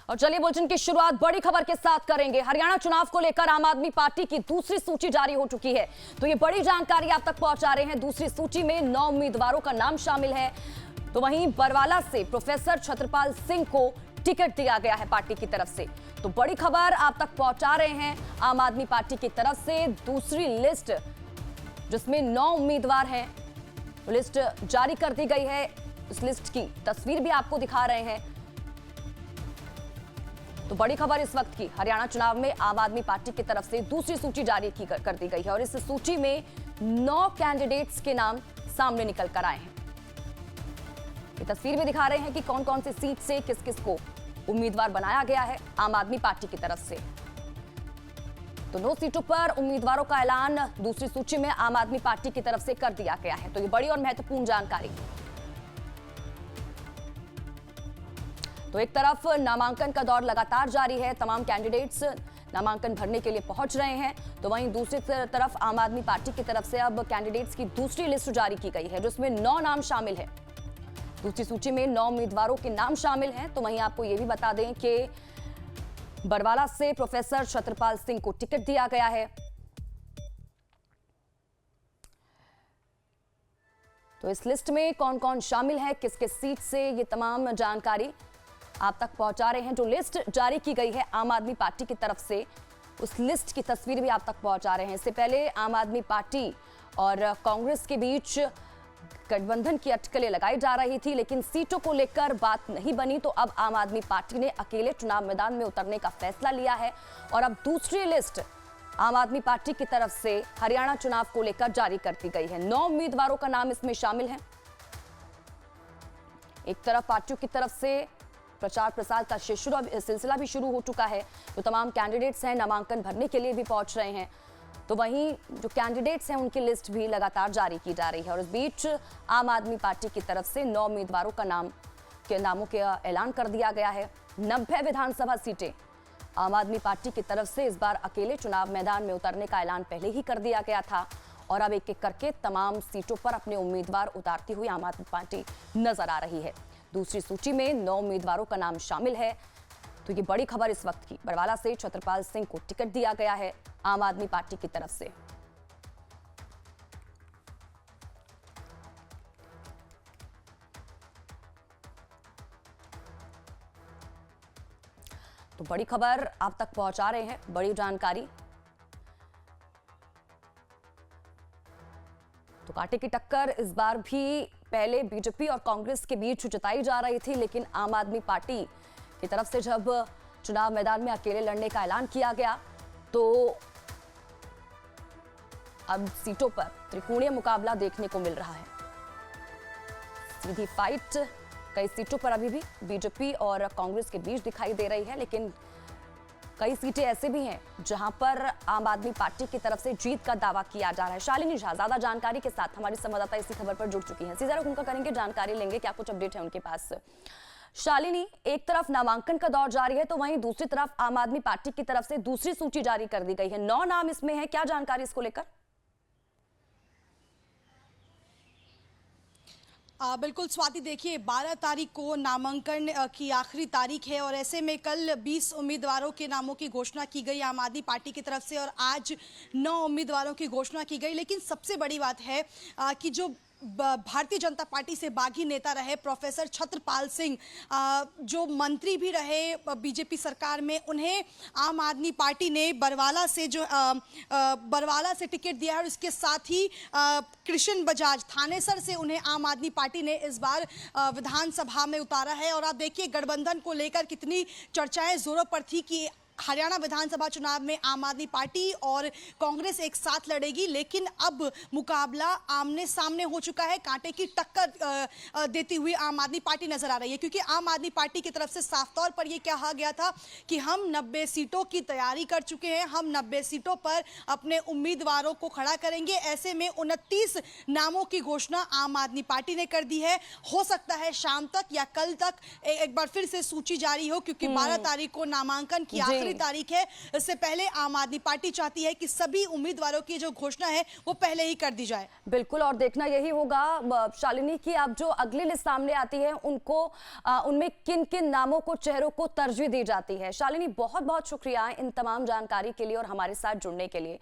और चलिए बुलेटिन की शुरुआत बड़ी खबर के साथ करेंगे। हरियाणा चुनाव को लेकर आम आदमी पार्टी की दूसरी सूची जारी हो चुकी है, तो ये बड़ी जानकारी आप तक पहुंचा रहे हैं। दूसरी सूची में 9 उम्मीदवारों का नाम शामिल है। तो वहीं बरवाला से प्रोफेसर छत्रपाल सिंह को टिकट दिया गया है पार्टी की तरफ से। तो बड़ी खबर आप तक पहुंचा रहे हैं आम आदमी पार्टी की तरफ से। दूसरी लिस्ट जिसमें 9 उम्मीदवार हैं, लिस्ट जारी कर दी गई है। इस लिस्ट की तस्वीर भी आपको दिखा रहे हैं। तो बड़ी खबर इस वक्त की, हरियाणा चुनाव में आम आदमी पार्टी की तरफ से दूसरी सूची जारी कर दी गई है और इस सूची में 9 कैंडिडेट्स के नाम सामने निकल कर आए हैं। ये तस्वीर भी दिखा रहे हैं कि कौन कौन सी सीट से किस किस को उम्मीदवार बनाया गया है आम आदमी पार्टी की तरफ से। तो 9 सीटों पर उम्मीदवारों का ऐलान दूसरी सूची में आम आदमी पार्टी की तरफ से कर दिया गया है। तो ये बड़ी और महत्वपूर्ण जानकारी। तो एक तरफ नामांकन का दौर लगातार जारी है, तमाम कैंडिडेट्स नामांकन भरने के लिए पहुंच रहे हैं। तो वहीं दूसरी तरफ आम आदमी पार्टी की तरफ से अब कैंडिडेट्स की दूसरी लिस्ट जारी की गई है, जिसमें 9 नाम शामिल है। दूसरी सूची में 9 उम्मीदवारों के नाम शामिल हैं। तो वहीं आपको यह भी बता दें कि बरवाला से प्रोफेसर छत्रपाल सिंह को टिकट दिया गया है। तो इस लिस्ट में कौन कौन शामिल है, किस किस सीट से, ये तमाम जानकारी आप तक पहुंचा रहे हैं। जो लिस्ट जारी की गई है आम आदमी पार्टी की तरफ से, उस लिस्ट की तस्वीर भी आप तक पहुंचा रहे हैं। इससे पहले आम आदमी पार्टी और कांग्रेस के बीच गठबंधन की अटकलें लगाई जा रही थी, लेकिन सीटों को लेकर बात नहीं बनी। तो अब आम आदमी पार्टी ने अकेले चुनाव मैदान में उतरने का फैसला लिया है और अब दूसरी लिस्ट आम आदमी पार्टी की तरफ से हरियाणा चुनाव को लेकर जारी कर दी गई है। 9 उम्मीदवारों का नाम इसमें शामिल है। एक तरफ पार्टियों की तरफ से प्रचार प्रसार का सिलसिला भी शुरू हो चुका है। तो तमाम कैंडिडेट्स हैं नामांकन भरने के लिए भी पहुंच रहे हैं। तो वहीं जो कैंडिडेट्स हैं उनकी लिस्ट भी लगातार जारी की जा रही है और इस बीच आम आदमी पार्टी की तरफ से 9 उम्मीदवारों का नामों के ऐलान कर दिया गया है। 90 विधानसभा सीटें आम आदमी पार्टी की तरफ से इस बार अकेले चुनाव मैदान में उतरने का ऐलान पहले ही कर दिया गया था और अब एक एक करके तमाम सीटों पर अपने उम्मीदवार उतारती हुई आम आदमी पार्टी नजर आ रही है। दूसरी सूची में 9 उम्मीदवारों का नाम शामिल है। तो ये बड़ी खबर इस वक्त की, बरवाला से छत्रपाल सिंह को टिकट दिया गया है आम आदमी पार्टी की तरफ से। तो बड़ी खबर आप तक पहुंचा रहे हैं, बड़ी जानकारी। तो कांटे की टक्कर इस बार भी पहले बीजेपी और कांग्रेस के बीच जताई जा रही थी, लेकिन आम आदमी पार्टी की तरफ से जब चुनाव मैदान में अकेले लड़ने का ऐलान किया गया तो अब सीटों पर त्रिकोणीय मुकाबला देखने को मिल रहा है। सीधी फाइट कई सीटों पर अभी भी बीजेपी और कांग्रेस के बीच दिखाई दे रही है, लेकिन कई सीटें ऐसे भी हैं जहां पर आम आदमी पार्टी की तरफ से जीत का दावा किया जा रहा है। शालिनी झा ज्यादा जानकारी के साथ हमारी संवाददाता इसी खबर पर जुड़ चुकी हैं। सीधा उनका करेंगे, जानकारी लेंगे, क्या कुछ अपडेट है उनके पास। शालिनी, एक तरफ नामांकन का दौर जारी है तो वहीं दूसरी तरफ आम आदमी पार्टी की तरफ से दूसरी सूची जारी कर दी गई है। 9 नाम इसमें है, क्या जानकारी इसको लेकर? बिल्कुल स्वाति, देखिए 12 तारीख को नामांकन की आखिरी तारीख है और ऐसे में कल 20 उम्मीदवारों के नामों की घोषणा की गई आम आदमी पार्टी की तरफ से और आज 9 उम्मीदवारों की घोषणा की गई। लेकिन सबसे बड़ी बात है कि जो भारतीय जनता पार्टी से बागी नेता रहे प्रोफेसर छत्रपाल सिंह, जो मंत्री भी रहे बीजेपी सरकार में, उन्हें आम आदमी पार्टी ने बरवाला से टिकट दिया है और इसके साथ ही कृष्ण बजाज थानेसर से उन्हें आम आदमी पार्टी ने इस बार विधानसभा में उतारा है। और आप देखिए गठबंधन को लेकर कितनी चर्चाएं जोरों पर थी कि हरियाणा विधानसभा चुनाव में आम आदमी पार्टी और कांग्रेस एक साथ लड़ेगी, लेकिन अब मुकाबला आमने सामने हो चुका है। कांटे की टक्कर देती हुई आम आदमी पार्टी नजर आ रही है, क्योंकि आम आदमी पार्टी की तरफ से साफ तौर पर यह कहा गया था कि हम 90 सीटों की तैयारी कर चुके हैं, हम 90 सीटों पर अपने उम्मीदवारों को खड़ा करेंगे। ऐसे में 29 नामों की घोषणा आम आदमी पार्टी ने कर दी है। हो सकता है शाम तक या कल तक एक बार फिर से सूची जारी हो, क्योंकि 12 तारीख को नामांकन की आखिरी आखिरी तारीख है, इससे पहले आम आदमी पार्टी चाहती है कि सभी उम्मीदवारों की जो घोषणा है वो पहले ही कर दी जाए। बिल्कुल, और देखना यही होगा शालिनी की अब जो अगली लिस्ट सामने आती है उनको उनमें किन किन नामों को, चेहरों को तरजीह दी जाती है। शालिनी, बहुत बहुत शुक्रिया इन तमाम जानकारी के लिए और हमारे साथ जुड़ने के लिए।